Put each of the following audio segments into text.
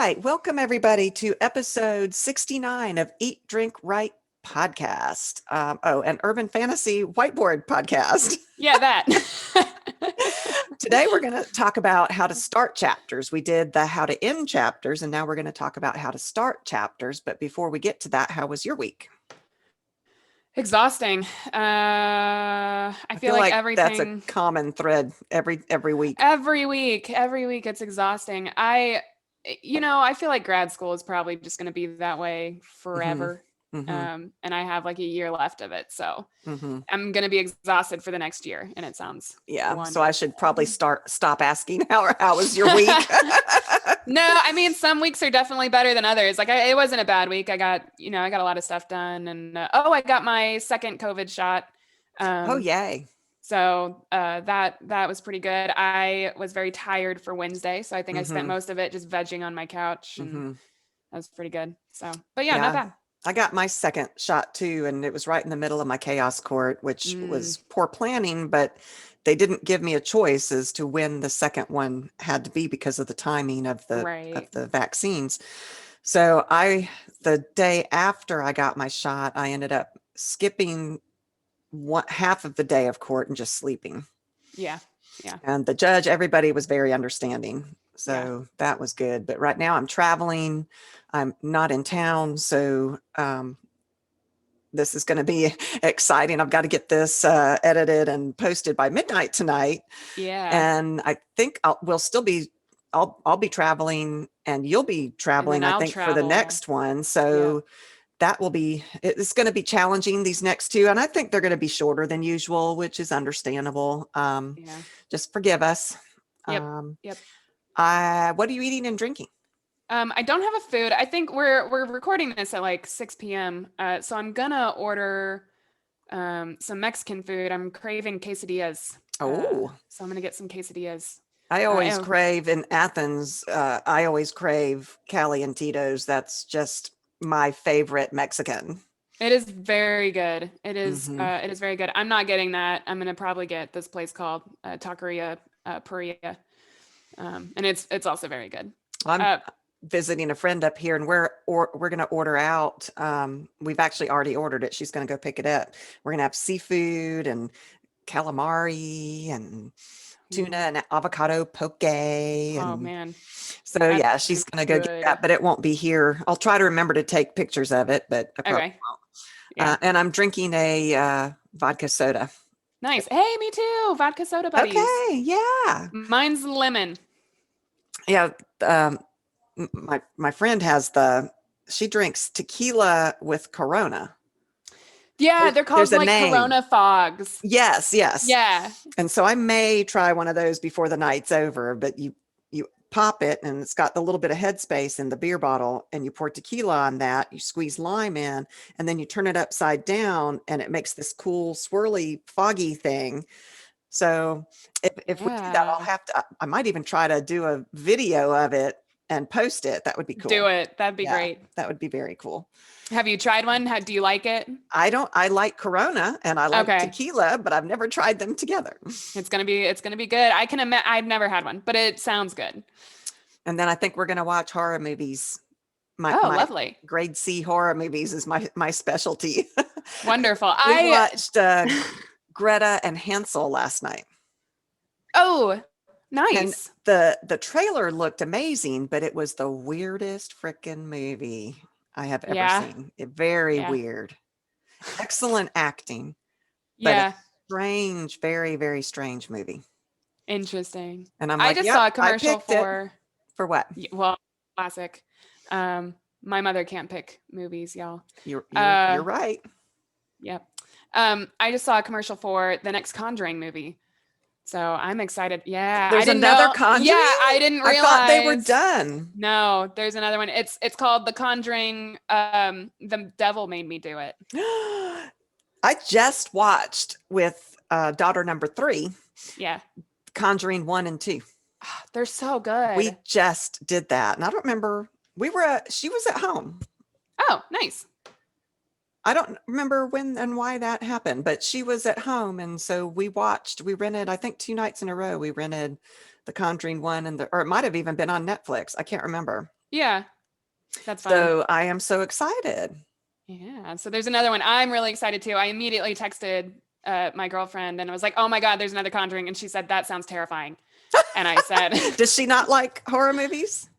right. Welcome, everybody, to episode 69 of Eat, Drink, Write podcast. And Urban Fantasy Whiteboard podcast. Yeah, that. Today, we're going to talk about how to start chapters. We did the how to end chapters, and now we're going to talk about how to start chapters. But before we get to that, how was your week? Exhausting. I feel like that's a everything common thread every week. every week it's exhausting. I feel like grad school is probably just going to be that way hmm forever. hmm And I have like a year left of it, so hmm I'm going to be exhausted for the next year, and it sounds Yeah. So I should wonderful. probably stop asking how was your week? No, I mean, some weeks are definitely better than others. Like it wasn't a bad week. I got a lot of stuff done, and I got my second COVID shot. Oh, Um, yay. so that was pretty good. I was very tired for Wednesday, so I think I spent hmm most of it just vegging on my couch, and hmm that was pretty good. So, but yeah, not Yeah. bad. I got my second shot too, and it was right in the middle of my chaos court, which Mm, was poor planning, but they didn't give me a choice as to when the second one had to be because of the timing of right. the vaccines. So the day after I got my shot, I ended up skipping half of the day of court and just sleeping. Yeah. Yeah. And the judge, everybody was very understanding. Yeah. So that was good. But right now I'm traveling. I'm not in town. So this is going to be exciting. I've got to get this edited and posted by midnight tonight. Yeah. And I think I'll be traveling and you'll be And then traveling, I I'll think, for the travel. next one. Yep. So it's going to be challenging, these next two. And I think they're going to be shorter than usual, which is understandable. Yeah. Just forgive us. Yep. Um, Yep. what are you eating and drinking? I don't have a food. I think we're recording this at like 6 p.m. So I'm gonna order some Mexican food. I'm craving quesadillas. Oh, So I'm gonna get some quesadillas. I always Oh, crave in Athens. I always crave Cali and Tito's. That's just my favorite Mexican. it is very good. hmm It is very good. I'm not getting that. I'm gonna probably get this place called Taqueria Paria, and it's also very good. I'm Uh, visiting a friend up here, and we're going to order out. We've actually already ordered it. She's going to go pick it up. We're going to have seafood and calamari and tuna ooh, and avocado poke, oh and man, so that's yeah, gonna she's be going to go get good. that, but it won't be here. I'll try to remember to take pictures of it, but I probably Okay, won't. yeah. And I'm drinking a vodka soda. Nice. Hey, me too. Vodka soda buddies. Okay, yeah, Mine's lemon. yeah. Um, my friend she drinks tequila with Corona. Yeah, they're There's called a like name. Corona fogs. Yes. Yeah. And so I may try one of those before the night's over, but you pop it and it's got the little bit of headspace in the beer bottle, and you pour tequila on that, you squeeze lime in, and then you turn it upside down and it makes this cool swirly foggy thing. So if we do that, Yeah. I might even try to do a video of it and post it. That would be Do cool. it. That'd be Yeah, great. that would be very cool. Have you tried one? Do you like it? I like Corona and I like Okay. tequila, but I've never tried them together. It's gonna be good. I can imagine. I've never had one, but it sounds good. And then I think we're going to watch horror movies. Oh, My lovely. grade C horror movies is my specialty. Wonderful. We watched Greta and Hansel last night. Oh, And nice. the trailer looked amazing, but it was the weirdest freaking movie I have ever Yeah. seen. Very Yeah. weird. Excellent acting, but a Yeah. strange, very, very strange movie. Interesting. And I'm I like, just yep, saw a I commercial picked it. for, For what? well, classic. My mother can't pick movies, y'all. You're Uh, right. Yep. I just saw a commercial for the next Conjuring movie. So I'm excited. Yeah, I There's didn't another know. Yeah, Conjuring? I didn't I thought they were realize. done. No, there's another one. It's called The Conjuring. The Devil Made Me Do It. I just watched with daughter number 3, Yeah. Conjuring 1 and 2. They're so We good. just did that. And I don't remember, she was at home. Oh, nice. I don't remember when and why that happened, but she was at home. And so we rented, I think 2 nights in a row, we rented The Conjuring 1 or it might have even been on Netflix. I can't remember. Yeah, that's fun. So I am so excited. Yeah. So there's another one. I'm really excited too. I immediately texted my girlfriend and I was like, "Oh my God, there's another Conjuring," and she said, "That sounds terrifying." And I said, Does she not like horror movies?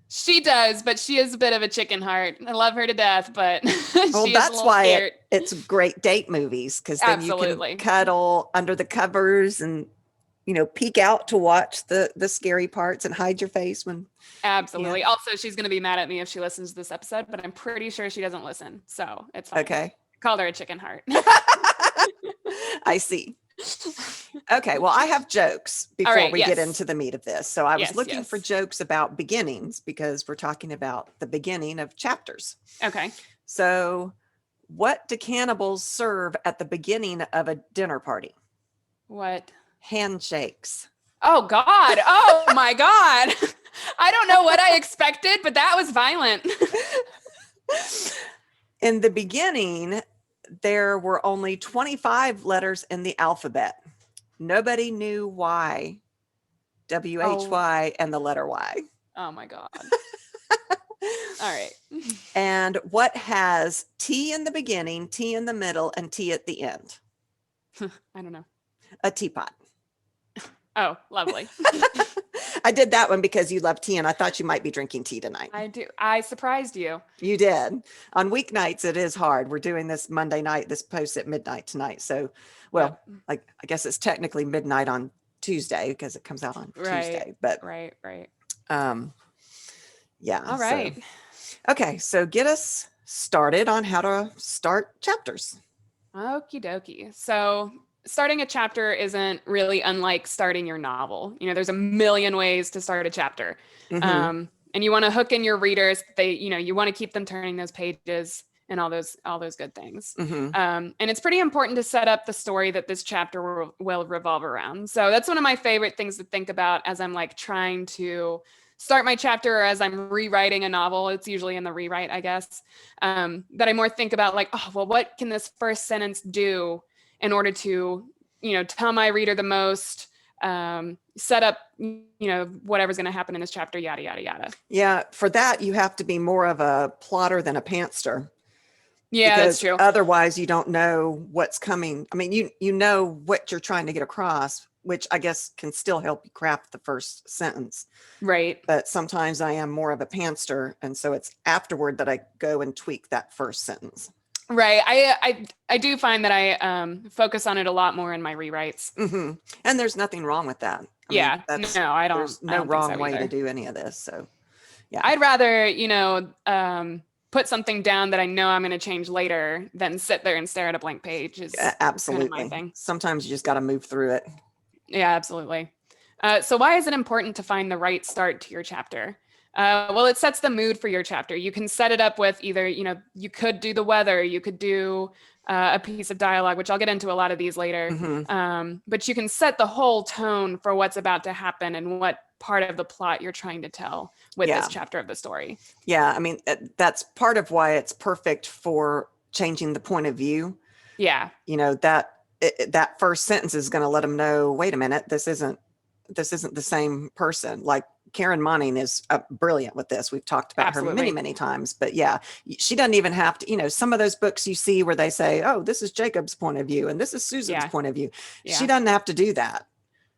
"She does, but she is a bit of a chicken heart. I love her to death, but Well, she is a that's little why scared." it's great date movies, because then you can Absolutely. cuddle under the covers and peek out to watch the scary parts and hide your face when yeah. Absolutely. Also, she's going to be mad at me if she listens to this episode, but I'm pretty sure she doesn't listen. So it's fine. Okay. Called her a chicken heart. I see. Okay, well, I have jokes All before right. we get Yes. into the meat of this. So I was Yes. looking for Yes. jokes about beginnings because we're talking about the beginning of chapters. Okay. So, what do cannibals serve at the beginning of a dinner party? What? Handshakes. Oh, God. Oh, my God. I don't know what I expected, but that was violent. In the beginning, there were only 25 letters in the alphabet. Nobody knew why, WHY, and the letter Y. Oh, my God. All right. And what has T in the beginning, T in the middle, and T at the end? I don't know. A teapot. Oh, lovely. I did that one because you love tea and I thought you might be drinking tea tonight. I do. I surprised you. You did. On weeknights, it is hard. We're doing this Monday night. This posts at midnight tonight. So, well, Yep. like I guess it's technically midnight on Tuesday because it comes out on Tuesday. But Right. yeah. All right. Okay, so get us started on how to start chapters. Okie dokie. So starting a chapter isn't really unlike starting your novel. There's a million ways to start a chapter. Mhm. And you want to hook in your readers. You want to keep them turning those pages and all those good things. Mhm. And it's pretty important to set up the story that this chapter will revolve around. So that's one of my favorite things to think about as I'm like trying to start my chapter or as I'm rewriting a novel. It's usually in the rewrite, I guess, that I more think about like, oh, well, what can this first sentence do in order to, tell my reader the most, set up, whatever's going to happen in this chapter, yada, yada, yada. Yeah, for that you have to be more of a plotter than a pantster. Yeah, that's true. Otherwise you don't know what's coming. I mean, you know what you're trying to get across, which I guess can still help you craft the first sentence. Right. But sometimes I am more of a pantster, and so it's afterward that I go and tweak that first sentence. Right. I do find that I focus on it a lot more in my rewrites. Mm-hmm. And there's nothing wrong with that. I yeah. mean, No, I don't. There's no I don't wrong think so way either. to do any of this. So, yeah. I'd rather, put something down that I know I'm going to change later than sit there and stare at a blank page. Is Absolutely. kind of my thing. Sometimes you just got to move through it. Yeah, absolutely. So why is it important to find the right start to your chapter? Well, it sets the mood for your chapter. You can set it up with either, you could do the weather, you could do a piece of dialogue, which I'll get into a lot of these later. Mm-hmm. But you can set the whole tone for what's about to happen and what part of the plot you're trying to tell with this chapter of the story. Yeah, I mean, that's part of why it's perfect for changing the point of view. Yeah. That first sentence is going to let them know, wait a minute, this isn't the same person. Like Karen Monning is brilliant with this. We've talked about her many, many times, but yeah, she doesn't even have to, some of those books you see where they say, oh, this is Jacob's point of view and this is Susan's point of view. Yeah. She doesn't have to do that.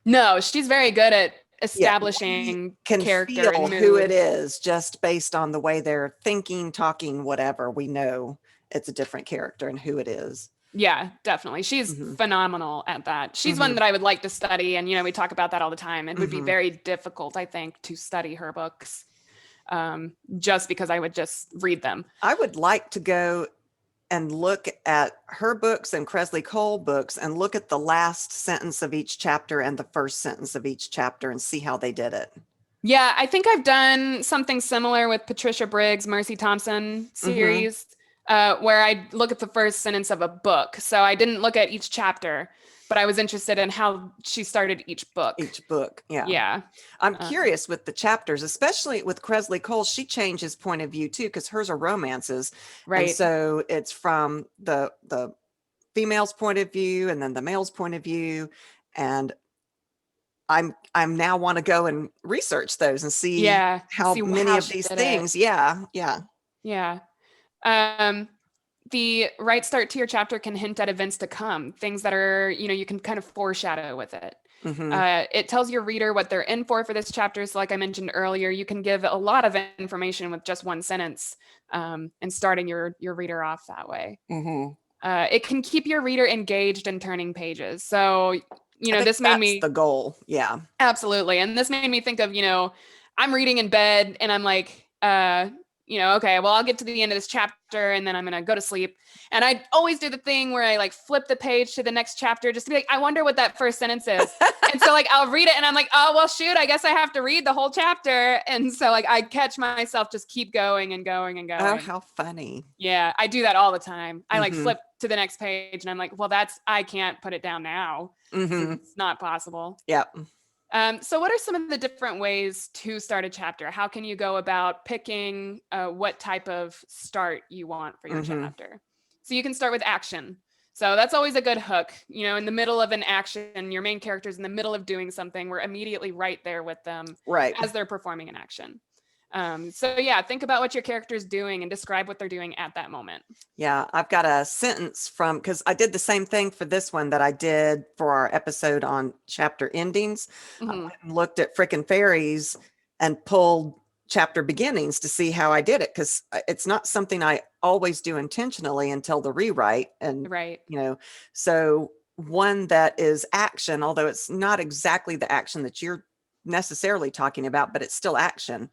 No, she's very good at establishing character feel and mood. Who it is just based on the way they're thinking, talking, whatever. We know it's a different character and who it is. Yeah, definitely. She's phenomenal at that. She's one that I would like to study. And, we talk about that all the time. It would be very difficult, I think, to study her books just because I would just read them. I would like to go and look at her books and Kresley Cole books and look at the last sentence of each chapter and the first sentence of each chapter and see how they did it. Yeah, I think I've done something similar with Patricia Briggs' Mercy Thompson series. Where I look at the first sentence of a book. So I didn't look at each chapter, but I was interested in how she started each book. Yeah. Yeah. I'm curious with the chapters, especially with Kresley Cole. She changes point of view too, because hers are romances. Right. And so it's from the female's point of view and then the male's point of view. And I'm now want to go and research those and see Yeah. how See many how of she these did it. things. Yeah. Yeah. Yeah. Um, the right start to your chapter can hint at events to come, things that are, you can kind of foreshadow with it. Hmm. It tells your reader what they're in for this chapter. So like I mentioned earlier, you can give a lot of information with just one sentence, and starting your reader off that way. Hmm. It can keep your reader engaged and turning pages. So, I think this made that's the me goal. Yeah. absolutely. And this made me think of, I'm reading in bed and I'm like, okay, well, I'll get to the end of this chapter and then I'm going to go to sleep. And I always do the thing where I like flip the page to the next chapter just to be like, I wonder what that first sentence is. And so like, I'll read it and I'm like, oh, well, shoot, I guess I have to read the whole chapter. And so like, I catch myself just keep going and going and Oh, going. how funny. Yeah, I do that all the time. I like Hmm. flip to the next page and I'm like, well, I can't put it down now. Hmm. It's not possible. Yep. So what are some of the different ways to start a chapter? How can you go about picking what type of start you want for your Hmm. chapter? So you can start with action. So that's always a good hook. In the middle of an action, your main character's in the middle of doing something. We're immediately right there with them Right. as they're performing an action. So yeah, think about what your character's doing and describe what they're doing at that moment. Yeah, I've got a sentence from, because I did the same thing for this one that I did for our episode on chapter endings. I Mhm. went and looked at frickin' fairies and pulled chapter beginnings to see how I did it, because it's not something I always do intentionally until the rewrite. And, Right. so one that is action, although it's not exactly the action that you're necessarily talking about, but it's still action.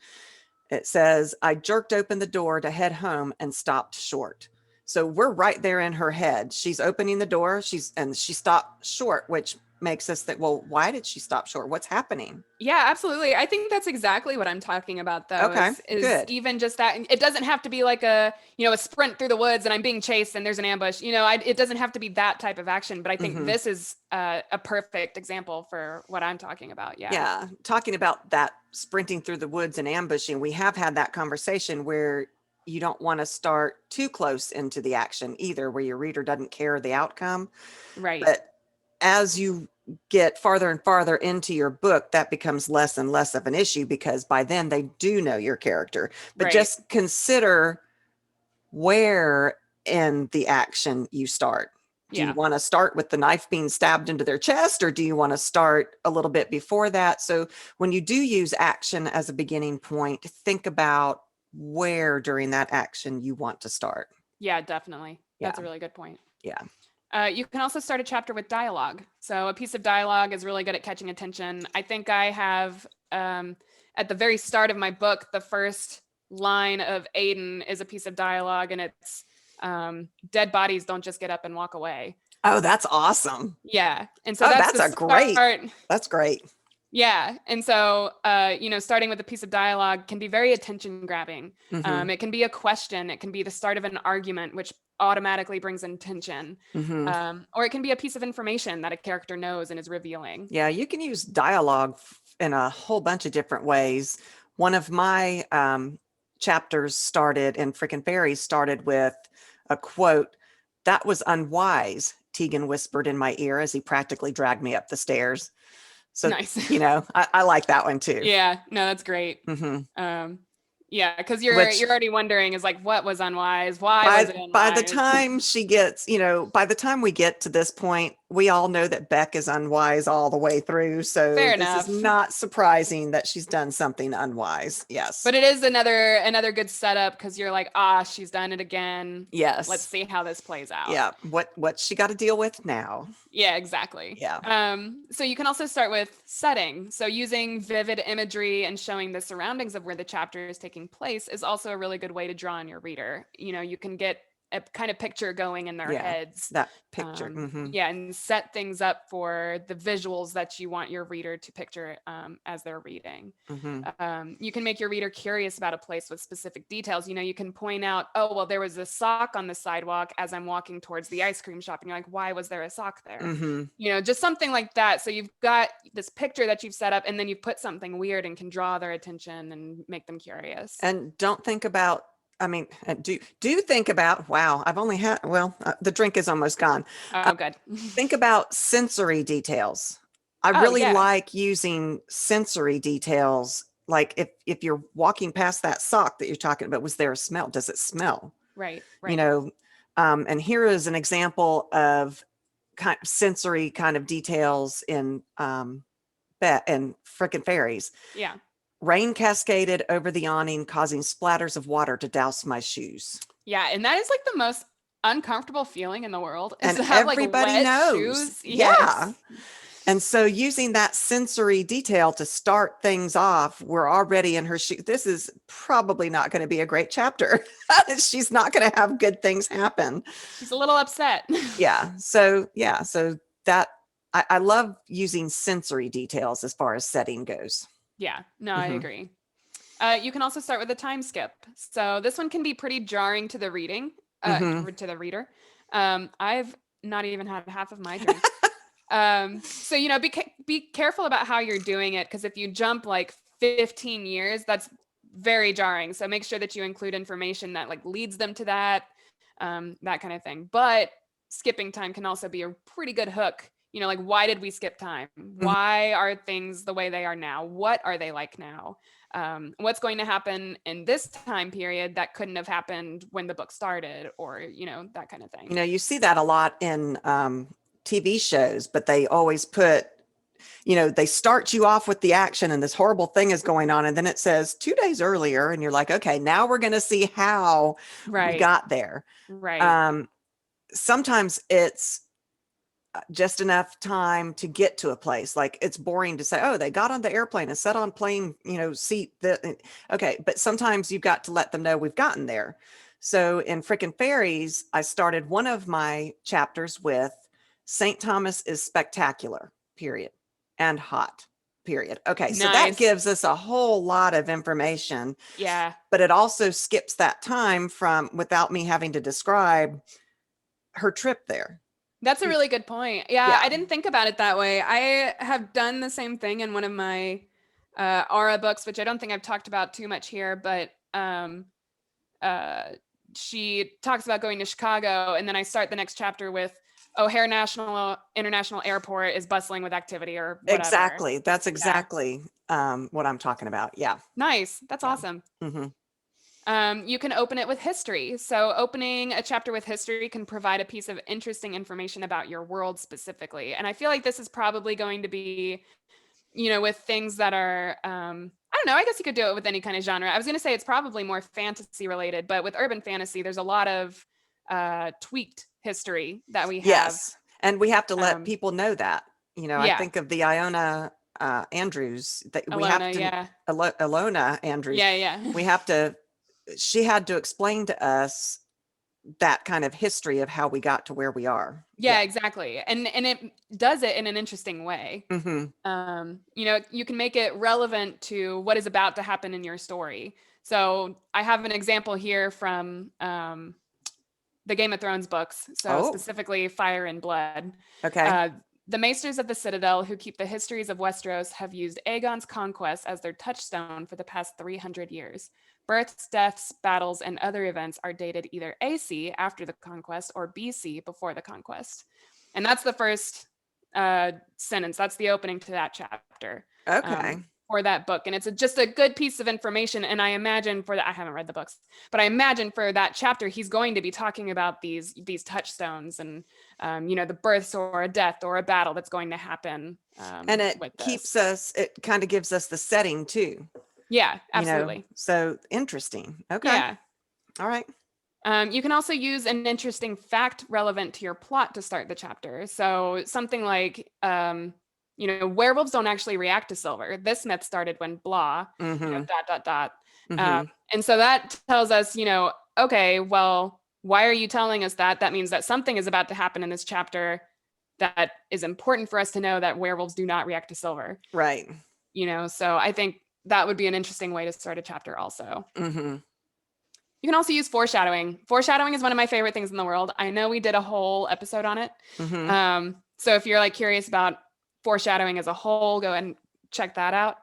It says, I jerked open the door to head home and stopped short. So we're right there in her head. She's opening the door. She stopped short, which makes us think, well, why did she stop short? What's happening? Yeah, absolutely. I think that's exactly what I'm talking about though, Okay, is good. even just that. It doesn't have to be like a sprint through the woods and I'm being chased and there's an ambush. It doesn't have to be that type of action, but I think Hmm. this is a perfect example for what I'm talking about. Yeah. Yeah. Talking about that sprinting through the woods and ambushing, we have had that conversation where you don't want to start too close into the action either, where your reader doesn't care the outcome. Right. But as you get farther and farther into your book, that becomes less and less of an issue, because by then they do know your character. But Right. just consider where in the action you start. Do you Yeah. want to start with the knife being stabbed into their chest, or do you want to start a little bit before that? So when you do use action as a beginning point, think about where during that action you want to start. Yeah, definitely. Yeah. That's a really good point. Yeah. You can also start a chapter with dialogue. So a piece of dialogue is really good at catching attention. I think I have, at the very start of my book, the first line of Aiden is a piece of dialogue, and it's dead bodies don't just get up and walk away. Oh, that's awesome. Yeah. And so Oh, that's that's the a great, start. that's great. Yeah. And so, starting with a piece of dialogue can be very attention grabbing. Mhm. It can be a question. It can be the start of an argument, which automatically brings attention. Mhm. Or it can be a piece of information that a character knows and is revealing. Yeah, you can use dialogue in a whole bunch of different ways. One of my chapters started in Frickin' Fairies started with a quote, "That was unwise," Tegan whispered in my ear as he practically dragged me up the stairs. So, Nice. I like that one too. Yeah. No, that's great. Mhm. Yeah, because you're Which already wondering is like, what was unwise? Why was it by the unwise? time she gets, by the time we get to this point, we all know that Beck is unwise all the way through. So Fair this is enough. not surprising that she's done something unwise. Yes. But it is another good setup because you're like, she's done it again. Yes. Let's see how this plays out. Yeah. What she got to deal with now. Yeah, exactly. Yeah. So you can also start with setting. So using vivid imagery and showing the surroundings of where the chapter is taking place is also a really good way to draw on your reader. You can get a kind of picture going in their Yeah, heads. that picture. Mhm. Yeah, and set things up for the visuals that you want your reader to picture as they're reading. Mhm. You can make your reader curious about a place with specific details. You can point out, oh, well, there was a sock on the sidewalk as I'm walking towards the ice cream shop. And you're like, why was there a sock there? Mhm. Just something like that. So you've got this picture that you've set up, and then you've put something weird and can draw their attention and make them curious. And don't think about, do think about, wow, I've only had, the drink is almost gone. Oh, good. Think about sensory details. I Oh, really yeah. like using sensory details. Like if you're walking past that sock that you're talking about, was there a smell? Does it smell? Right. You Right. know, and here is an example of kind of sensory kind of details in and frickin' fairies. Yeah. Rain cascaded over the awning, causing splatters of water to douse my shoes. Yeah. And that is like the most uncomfortable feeling in the world is And to have like everybody wet knows. shoes. Yeah. Yes. And so using that sensory detail to start things off, we're already in her shoe. This is probably not going to be a great chapter. She's not going to have good things happen. She's a little upset. So that I love using sensory details as far as setting goes. Yeah. No, I Hmm. agree. You can also start with a time skip. So this one can be pretty jarring to the Hmm. to the reader. I've not even had half of my drink. So be careful about how you're doing it, because if you jump like 15 years, that's very jarring. So make sure that you include information that like leads them to that kind of thing. But skipping time can also be a pretty good hook. Like, why did we skip time? Why are things the way they are now? What are they like now? What's going to happen in this time period that couldn't have happened when the book started, or that kind of thing. You see that a lot in TV shows, but they always put, they start you off with the action and this horrible thing is going on. And then it says 2 days earlier, and you're like, okay, now we're going to see how we Right. got there. Right. Um, Sometimes it's just enough time to get to a place. Like, it's boring to say, oh, they got on the airplane and sat on plane, seat. Okay. But sometimes you've got to let them know we've gotten there. So in Frickin' Fairies, I started one of my chapters with St. Thomas is spectacular, period, and hot, period. Okay. So that Nice. gives us a whole lot of information, Yeah. but it also skips that time from without me having to describe her trip there. That's a really good point. Yeah, Yeah. I didn't think about it that way. I have done the same thing in one of my Aura books, which I don't think I've talked about too much here, but uh, she talks about going to Chicago, and then I start the next chapter with O'Hare National International Airport is bustling with activity or whatever. Exactly. That's Yeah. exactly what I'm talking about. Yeah. Nice. That's Yeah. awesome. Hmm. You can open it with history. So, opening a chapter with history can provide a piece of interesting information about your world specifically. And I feel like this is probably going to be, with things that are, I don't know, I guess you could do it with any kind of genre. I was going to say it's probably more fantasy related, but with urban fantasy, there's a lot of tweaked history that we have. Yes. And we have to let Um, people know that. I yeah, think of the Iona Andrews that we have Alona, to, yeah. Alona Andrews, Yeah, yeah. we have to, she had to explain to us that kind of history of how we got to where we are. Yeah, exactly. And it does it in an interesting way. Hmm. You can make it relevant to what is about to happen in your story. So I have an example here from the Game of Thrones books. So Oh, specifically Fire and Blood. okay. Uh, the Maesters of the Citadel, who keep the histories of Westeros, have used Aegon's conquest as their touchstone for the past 300 years. Births, deaths, battles, and other events are dated either AC, after the conquest, or BC, before the conquest. And that's the first sentence. That's the opening to that chapter Okay. for that book. And it's just a good piece of information. And I imagine for that, I haven't read the books, but I imagine for that chapter, he's going to be talking about these touchstones and, the births or a death or a battle that's going to happen And it with keeps this. us, it kind of gives us the setting too, Yeah, absolutely. so interesting. Okay. Yeah. All right. You can also use an interesting fact relevant to your plot to start the chapter. So something like, werewolves don't actually react to silver. This myth started when blah, Mm-hmm. dot, dot, dot. Mm-hmm. And so that tells us, okay, well, why are you telling us that? That means that something is about to happen in this chapter that is important for us to know, that werewolves do not react to silver. Right. So I think that would be an interesting way to start a chapter also. Mm-hmm. You can also use foreshadowing. Foreshadowing is one of my favorite things in the world. I know we did a whole episode on it. Mm-hmm. So if you're curious about foreshadowing as a whole, go ahead and check that out.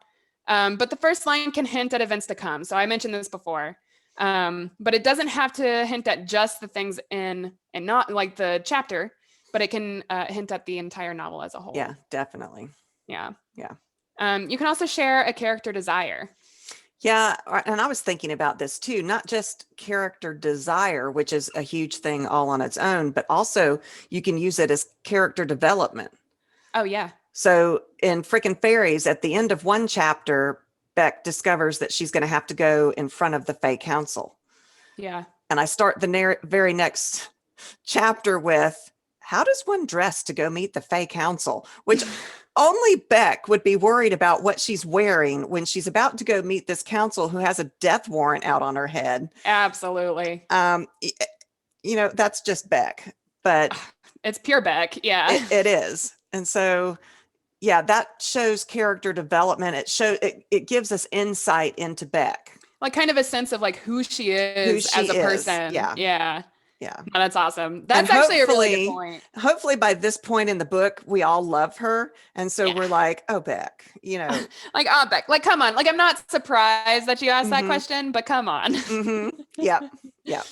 But the first line can hint at events to come. So I mentioned this before, but it doesn't have to hint at just the things in and not like the chapter, but it can hint at the entire novel as a whole. Yeah, definitely. Yeah. Yeah. You can also share a character desire. Yeah, and I was thinking about this too, not just character desire, which is a huge thing all on its own, but also you can use it as character development. Oh yeah. So in Frickin' Fairies, at the end of one chapter, Beck discovers that she's going to have to go in front of the Fae Council. Yeah. And I start the very next chapter with, how does one dress to go meet the Fae Council? Which only Beck would be worried about what she's wearing when she's about to go meet this council who has a death warrant out on her head. Absolutely. That's just Beck, but it's pure Beck. Yeah. It is. And so, yeah, that shows character development. It gives us insight into Beck. Like kind of a sense of like who she is as a person. Yeah. Yeah. Yeah. Oh, that's awesome. That's actually a really good point. Hopefully by this point in the book, we all love her. And so we're like, oh, Beck, like, oh, Beck, like, come on. Like, I'm not surprised that you asked that question, but come on. Yeah. Yeah.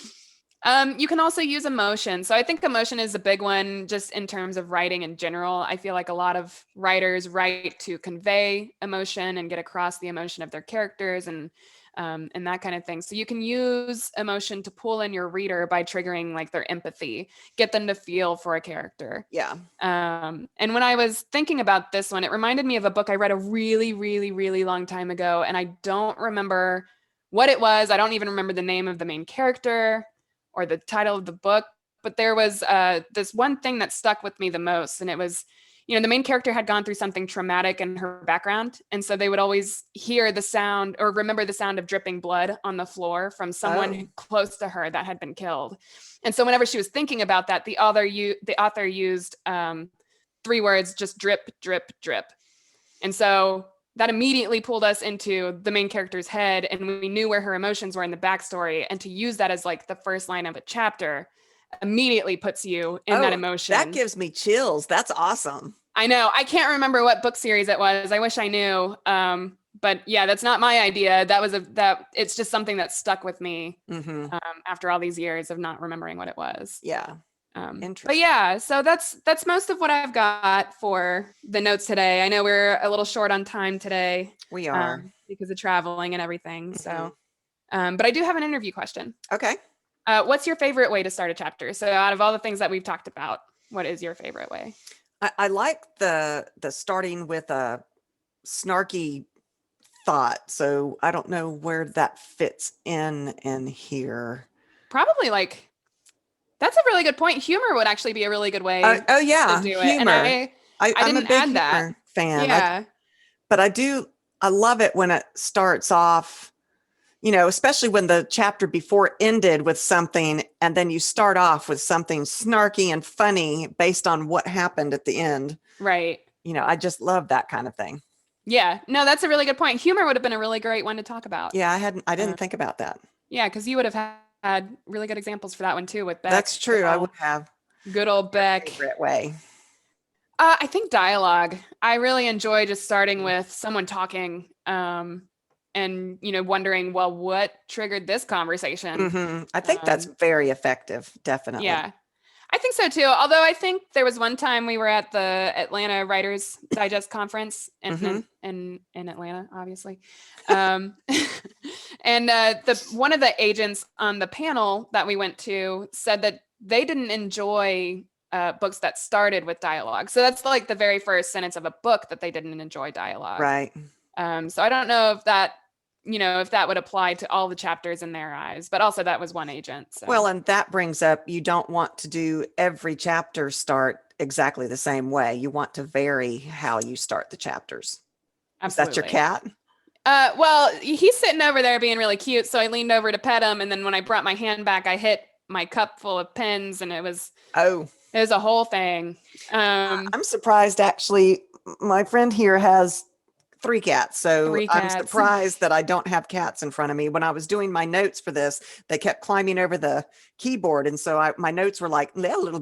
You can also use emotion. So I think emotion is a big one just in terms of writing in general. I feel like a lot of writers write to convey emotion and get across the emotion of their characters and that kind of thing. So you can use emotion to pull in your reader by triggering like their empathy, get them to feel for a character. Yeah. And when I was thinking about this one, it reminded me of a book I read a really, really, really long time ago. And I don't remember what it was. I don't even remember the name of the main character or the title of the book, but there was this one thing that stuck with me the most. And it was, the main character had gone through something traumatic in her background. And so they would always hear the sound or remember the sound of dripping blood on the floor from someone close to her that had been killed. And so whenever she was thinking about that, the author used 3 words, just drip, drip, drip. And so that immediately pulled us into the main character's head, and we knew where her emotions were in the backstory. And to use that as like the first line of a chapter immediately puts you in that emotion. That gives me chills. That's awesome. I know. I can't remember what book series it was. I wish I knew. But yeah, that's not my idea. It's just something that stuck with me after all these years of not remembering what it was. Yeah. Interesting. But yeah, so that's most of what I've got for the notes today. I know we're a little short on time today. We are because of traveling and everything. So, but I do have an interview question. Okay. What's your favorite way to start a chapter? So out of all the things that we've talked about, what is your favorite way? I like the starting with a snarky thought. So I don't know where that fits in here. Probably like, that's a really good point. Humor would actually be a really good way. To do it. Humor. And I'm a big humor fan. Yeah. But I love it when it starts off, especially when the chapter before ended with something and then you start off with something snarky and funny based on what happened at the end. Right. I just love that kind of thing. Yeah. No, that's a really good point. Humor would have been a really great one to talk about. Yeah, I didn't think about that. Yeah, because you would have had really good examples for that one too with Beck. That's true. I would have. Good old Beck. Favorite way. I think dialogue. I really enjoy just starting with someone talking and, wondering, well, what triggered this conversation? I think that's very effective. Definitely. Yeah, I think so too. Although I think there was one time we were at the Atlanta Writers Digest conference in Atlanta, obviously. And one of the agents on the panel that we went to said that they didn't enjoy books that started with dialogue. So that's like the very first sentence of a book that they didn't enjoy dialogue. Right. So I don't know if that would apply to all the chapters in their eyes, but also that was one agent. So. Well, and that brings up, you don't want to do every chapter start exactly the same way. You want to vary how you start the chapters. Absolutely. Is that your cat? Well, he's sitting over there being really cute. So I leaned over to pet him. And then when I brought my hand back, I hit my cup full of pens and it was a whole thing. I'm surprised actually. My friend here has 3 cats. So 3 I'm cats. surprised that I don't have cats in front of me. When I was doing my notes for this, they kept climbing over the keyboard. And so my notes were like, no. Maybe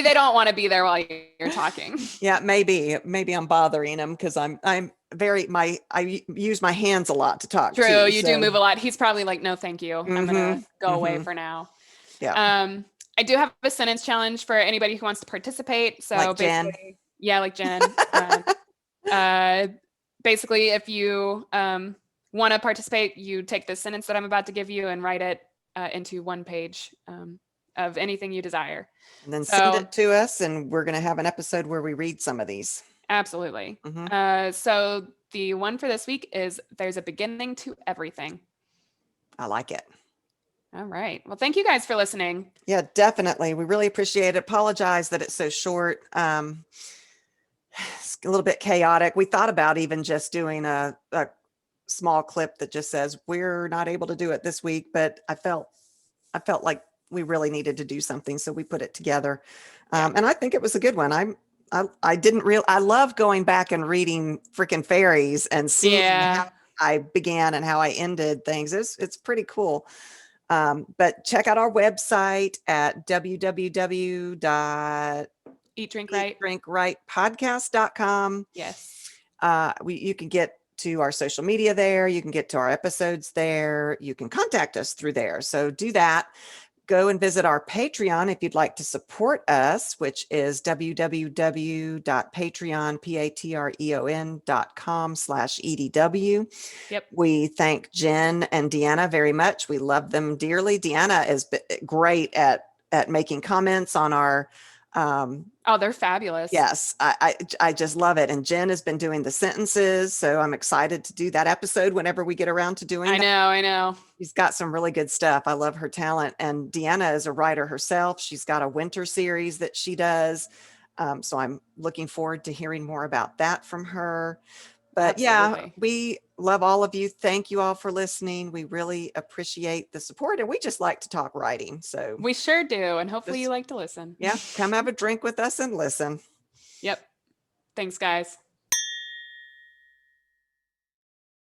they don't want to be there while you're talking. Yeah, maybe I'm bothering them because I use my hands a lot to talk. True. You do move a lot. He's probably like, no, thank you. I'm going to go away for now. Yeah. I do have a sentence challenge for anybody who wants to participate. So Like Jen. basically, yeah, like Jen. Basically, if you want to participate, you take the sentence that I'm about to give you and write it into one page of anything you desire. And then send it to us, and we're going to have an episode where we read some of these. Absolutely. So the one for this week is There's a Beginning to Everything. I like it. All right. Well, thank you guys for listening. Yeah, definitely. We really appreciate it. Apologize that it's so short. It's a little bit chaotic. We thought about even just doing a small clip that just says we're not able to do it this week, but I felt like we really needed to do something, so we put it together. And I think it was a good one. I love going back and reading freaking fairies and seeing how I began and how I ended things. It's pretty cool. But check out our website at www.eatdrinkrightpodcast.com. Yes. You can get to our social media there. You can get to our episodes there. You can contact us through there. So do that. Go and visit our Patreon if you'd like to support us, which is www.patreon.com/EDW. Yep. We thank Jen and Deanna very much. We love them dearly. Deanna is great at making comments on our they're fabulous. Yes, I just love it. And Jen has been doing the sentences, so I'm excited to do that episode whenever we get around to doing that. I know. She's got some really good stuff. I love her talent. And Deanna is a writer herself. She's got a winter series that she does. So I'm looking forward to hearing more about that from her. But Absolutely. Yeah, we love all of you. Thank you all for listening. We really appreciate the support, and we just like to talk writing. So we sure do. And hopefully you like to listen. Yeah, come have a drink with us and listen. Yep. Thanks, guys.